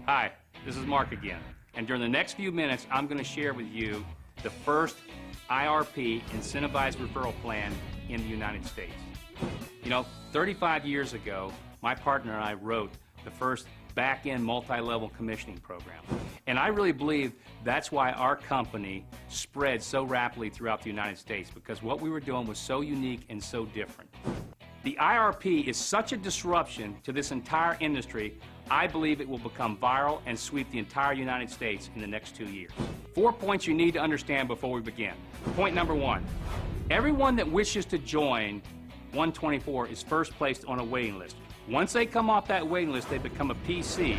Hi, this is Mark again, and during the next few minutes, I'm going to share with you the first IRP incentivized referral plan in the United States. You know, 35 years ago, my partner and I wrote the first back-end multi-level commissioning program. And I really believe that's why our company spread so rapidly throughout the United States, because what we were doing was so unique and so different. The IRP is such a disruption to this entire industry, I believe it will become viral and sweep the entire United States in the next 2 years. 4 points you need to understand before we begin. Point number 1, everyone that wishes to join 124 is first placed on a waiting list. Once they come off that waiting list, they become a PC,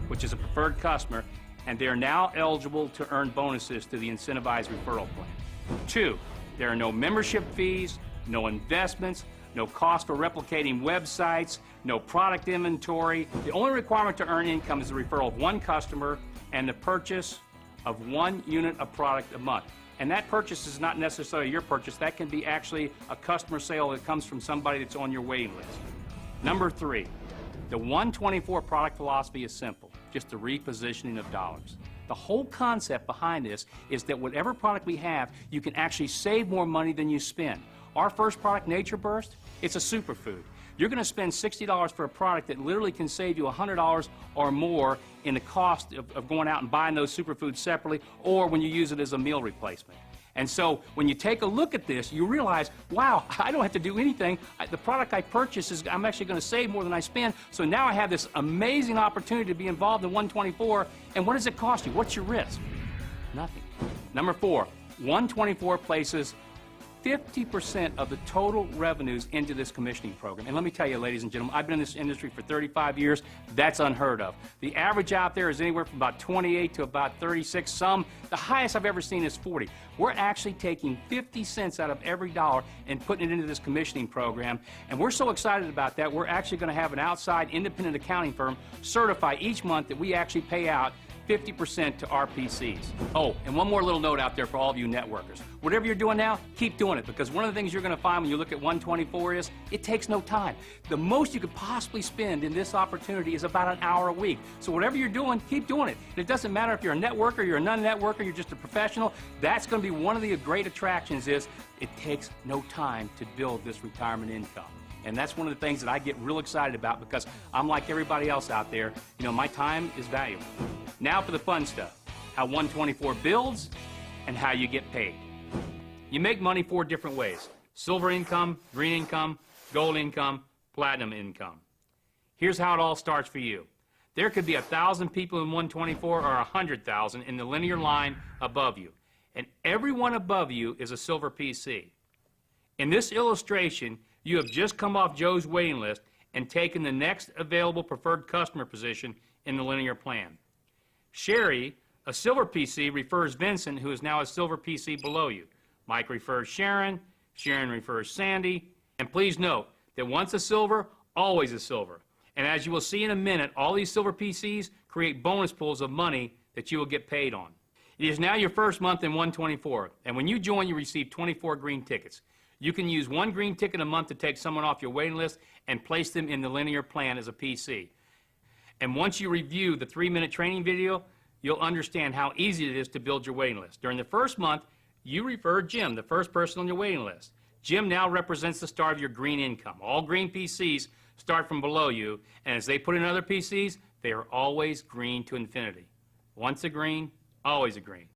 which is a preferred customer, and they are now eligible to earn bonuses to the incentivized referral plan. 2, there are no membership fees, no investments, no cost for replicating websites, no product inventory. The only requirement to earn income is the referral of one customer and the purchase of 1 unit of product a month. And that purchase is not necessarily your purchase. That can be actually a customer sale that comes from somebody that's on your waiting list. Number 3, the 124 product philosophy is simple, just the repositioning of dollars. The whole concept behind this is that whatever product we have, you can actually save more money than you spend. Our first product, Nature Burst, it's a superfood. You're going to spend $60 for a product that literally can save you $100 or more in the cost of going out and buying those superfoods separately, or when you use it as a meal replacement. And so when you take a look at this, you realize, wow, I don't have to do anything. The product I purchase, I'm actually going to save more than I spend. So now I have this amazing opportunity to be involved in 124. And what does it cost you? What's your risk? Nothing. Number 4, 124 places 50% of the total revenues into this commissioning program. And let me tell you, ladies and gentlemen, I've been in this industry for 35 years. That's unheard of. The average out there is anywhere from about 28 to about 36. The highest I've ever seen is 40. We're actually taking 50 cents out of every dollar and putting it into this commissioning program. And we're so excited about that, we're actually going to have an outside independent accounting firm certify each month that we actually pay out 50% to RPCs. Oh, and one more little note out there for all of you networkers. Whatever you're doing now, keep doing it, because one of the things you're going to find when you look at 124 is it takes no time. The most you could possibly spend in this opportunity is about an hour a week. So whatever you're doing, keep doing it. And it doesn't matter if you're a networker, you're a non-networker, you're just a professional. That's going to be one of the great attractions is it takes no time to build this retirement income. And that's one of the things that I get real excited about, because I'm like everybody else out there. You know, my time is valuable. Now for the fun stuff, how 124 builds and how you get paid. You make money 4 different ways: silver income, green income, gold income, platinum income. Here's how it all starts for you. There could be 1,000 people in 124 or 100,000 in the linear line above you. And everyone above you is a silver PC. In this illustration, you have just come off Joe's waiting list and taken the next available preferred customer position in the linear plan. Sherry, a silver PC, refers Vincent, who is now a silver PC below you. Mike refers Sharon, Sharon refers Sandy, and please note that once a silver, always a silver. And as you will see in a minute, all these silver PCs create bonus pools of money that you will get paid on. It is now your first month in 124, and when you join, you receive 24 green tickets. You can use 1 green ticket a month to take someone off your waiting list and place them in the linear plan as a PC. And once you review the 3-minute training video, you'll understand how easy it is to build your waiting list. During the first month, you refer Jim, the first person on your waiting list. Jim now represents the start of your green income. All green PCs start from below you, and as they put in other PCs, they are always green to infinity. Once a green, always a green.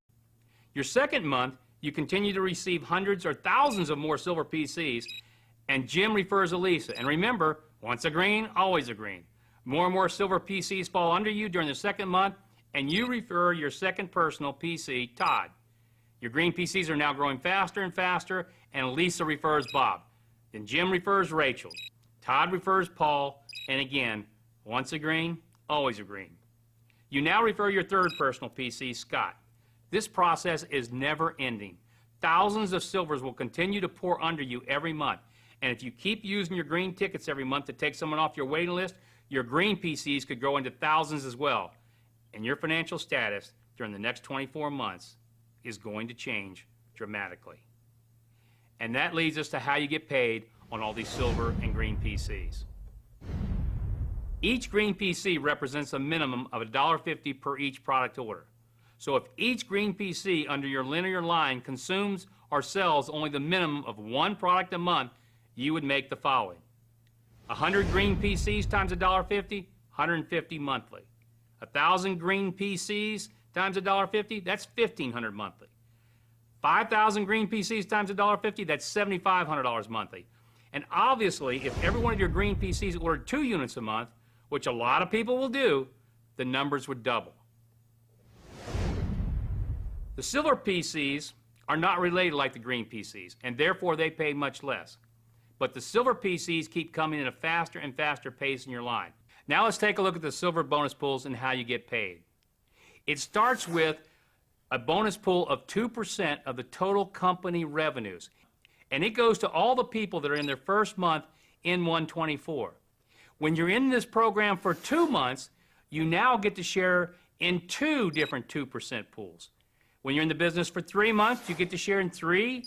Your second month, you continue to receive hundreds or thousands of more silver PCs, and Jim refers Elisa. And remember, once a green, always a green. More and more silver PCs fall under you during the second month, and you refer your second personal PC, Todd. Your green PCs are now growing faster and faster, and Lisa refers Bob. Then Jim refers Rachel. Todd refers Paul, and again, once a green, always a green. You now refer your third personal PC, Scott. This process is never ending. Thousands of silvers will continue to pour under you every month. And if you keep using your green tickets every month to take someone off your waiting list, your green PCs could grow into thousands as well. And your financial status during the next 24 months is going to change dramatically. And that leads us to how you get paid on all these silver and green PCs. Each green PC represents a minimum of $1.50 per each product order. So if each green PC under your linear line consumes or sells only the minimum of one product a month, you would make the following. 100 green PCs times $1.50, 150 monthly. 1,000 green PCs times $1.50, that's $1,500 monthly. 5,000 green PCs times $1.50, that's $7,500 monthly. And obviously, if every one of your green PCs ordered 2 units a month, which a lot of people will do, the numbers would double. The silver PCs are not related like the green PCs, and therefore they pay much less. But the silver PCs keep coming at a faster and faster pace in your line. Now let's take a look at the silver bonus pools and how you get paid. It starts with a bonus pool of 2% of the total company revenues, and it goes to all the people that are in their first month in 124. When you're in this program for 2 months, you now get to share in 2 different 2% pools. When you're in the business for 3 months, you get to share in 3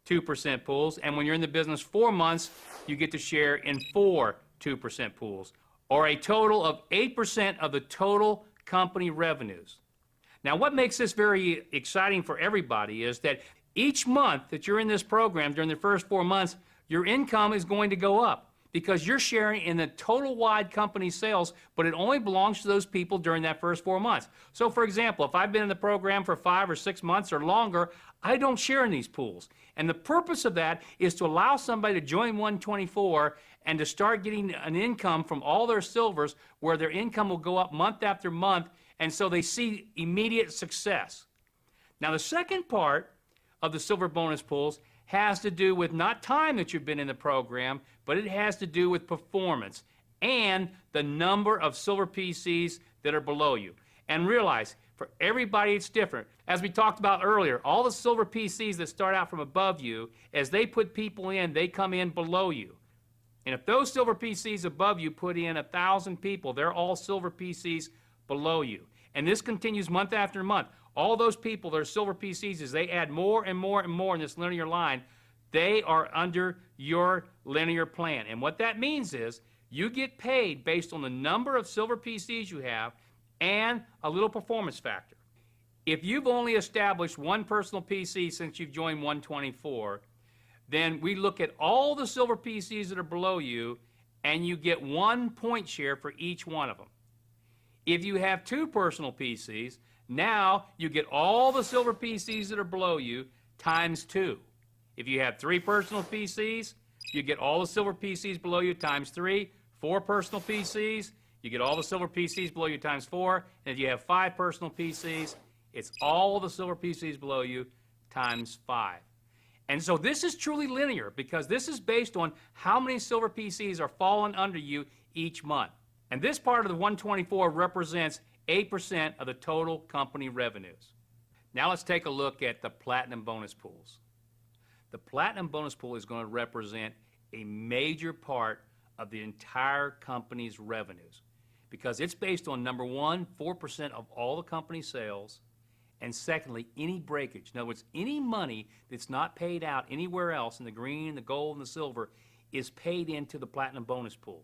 2% pools, and when you're in the business 4 months, you get to share in 4 2% pools, or a total of 8% of the total company revenues. Now, what makes this very exciting for everybody is that each month that you're in this program during the first 4 months, your income is going to go up because you're sharing in the total wide company sales, but it only belongs to those people during that first 4 months. So, for example, if I've been in the program for 5 or 6 months or longer, I don't share in these pools. And the purpose of that is to allow somebody to join 124 and to start getting an income from all their silvers where their income will go up month after month, and so they see immediate success. Now, the second part of the silver bonus pools has to do with not time that you've been in the program, but it has to do with performance and the number of silver PCs that are below you. And realize, for everybody it's different. As we talked about earlier, all the silver PCs that start out from above you, as they put people in, they come in below you. And if those silver PCs above you put in 1,000 people, they're all silver PCs below you. And this continues month after month. All those people that are silver PCs, as they add more and more and more in this linear line, they are under your linear plan. And what that means is you get paid based on the number of silver PCs you have and a little performance factor. If you've only established one personal PC since you've joined 124, then we look at all the silver PCs that are below you, and you get 1 point share for each one of them. If you have 2 personal PCs, now you get all the silver PCs that are below you times 2. If you have 3 personal PCs, you get all the silver PCs below you times 3. 4 personal PCs, you get all the silver PCs below you times 4. And if you have 5 personal PCs, it's all the silver PCs below you times 5. And so this is truly linear because this is based on how many silver PCs are falling under you each month. And this part of the 124 represents 8% of the total company revenues. Now let's take a look at the platinum bonus pools. The platinum bonus pool is going to represent a major part of the entire company's revenues because it's based on, number one, 4% of all the company sales, and secondly, any breakage. In other words, any money that's not paid out anywhere else in the green, the gold, and the silver is paid into the platinum bonus pool.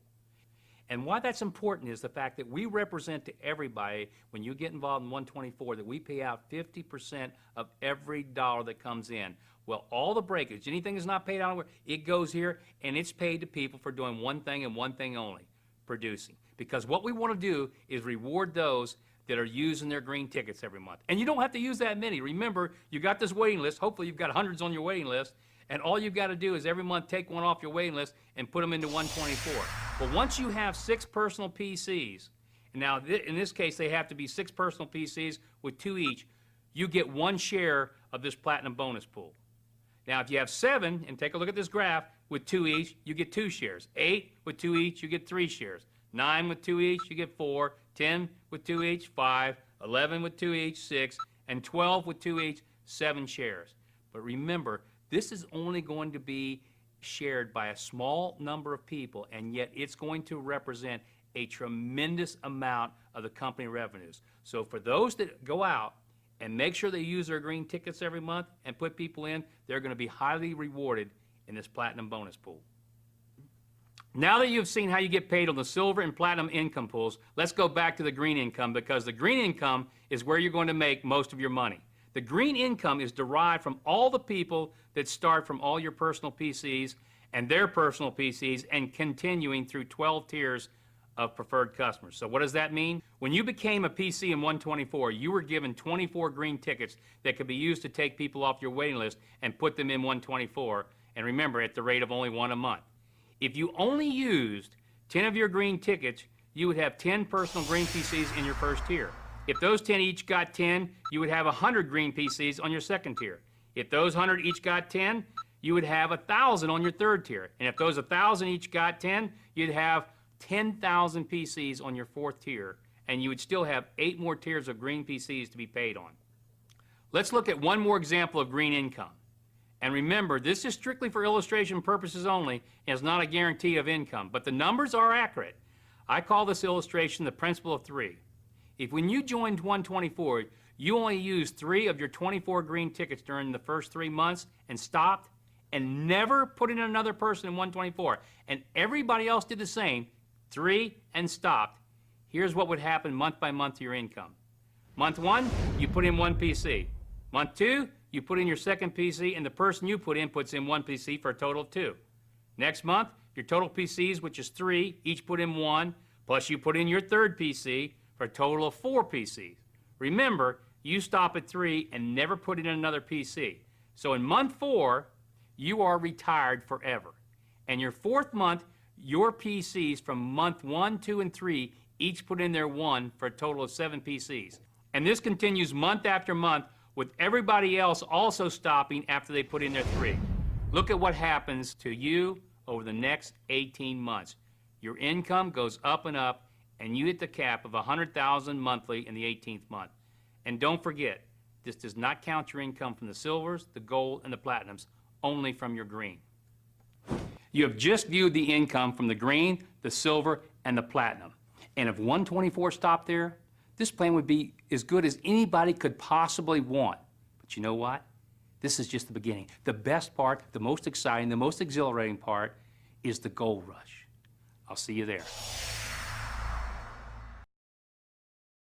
And why that's important is the fact that we represent to everybody, when you get involved in 124, that we pay out 50% of every dollar that comes in. Well, all the breakage, anything that's not paid out, it goes here, and it's paid to people for doing one thing and one thing only, producing. Because what we want to do is reward those that are using their green tickets every month. And you don't have to use that many. Remember, you got this waiting list. Hopefully you've got hundreds on your waiting list. And all you've got to do is every month take one off your waiting list and put them into 124. But once you have 6 personal PCs, and now in this case they have to be 6 personal PCs with 2 each, you get 1 share of this platinum bonus pool. Now if you have 7, and take a look at this graph, with 2 each, you get 2 shares. 8 with 2 each, you get 3 shares. 9 with 2 each, you get 4. 10 with 2 each, 5. 11 with 2 each, 6. And 12 with 2 each, 7 shares. But remember, this is only going to be shared by a small number of people, and yet it's going to represent a tremendous amount of the company revenues. So for those that go out and make sure they use their green tickets every month and put people in, they're going to be highly rewarded in this platinum bonus pool. Now that you've seen how you get paid on the silver and platinum income pools, let's go back to the green income, because the green income is where you're going to make most of your money. The green income is derived from all the people that start from all your personal PCs and their personal PCs and continuing through 12 tiers of preferred customers. So what does that mean? When you became a PC in 124, you were given 24 green tickets that could be used to take people off your waiting list and put them in 124, and remember, at the rate of only one a month. If you only used 10 of your green tickets, you would have 10 personal green PCs in your first tier. If those 10 each got 10, you would have 100 green PCs on your second tier. If those 100 each got 10, you would have 1,000 on your third tier. And if those 1,000 each got 10, you'd have 10,000 PCs on your fourth tier, and you would still have 8 more tiers of green PCs to be paid on. Let's look at one more example of green income. And remember, this is strictly for illustration purposes only and is not a guarantee of income, but the numbers are accurate. I call this illustration the principle of 3. If when you joined 124, you only used 3 of your 24 green tickets during the first 3 months and stopped and never put in another person in 124, and everybody else did the same, 3 and stopped, here's what would happen month by month to your income. Month 1, you put in 1 PC. Month 2, you put in your second PC, and the person you put in puts in 1 PC for a total of 2. Next month, your total PCs, which is 3, each put in 1, plus you put in your third PC for a total of 4 PCs. Remember, you stop at 3 and never put in another PC. So in month 4, you are retired forever. And your 4th month, your PCs from month 1, 2, and 3 each put in their 1 for a total of 7 PCs. And this continues month after month, with everybody else also stopping after they put in their 3. Look at what happens to you over the next 18 months. Your income goes up and up, and you hit the cap of $100,000 monthly in the 18th month. And don't forget, this does not count your income from the silvers, the gold, and the platinums, only from your green. You have just viewed the income from the green, the silver, and the platinum. And if 124 stopped there, this plan would be as good as anybody could possibly want. But you know what? This is just the beginning. The best part, the most exciting, the most exhilarating part is the gold rush. I'll see you there.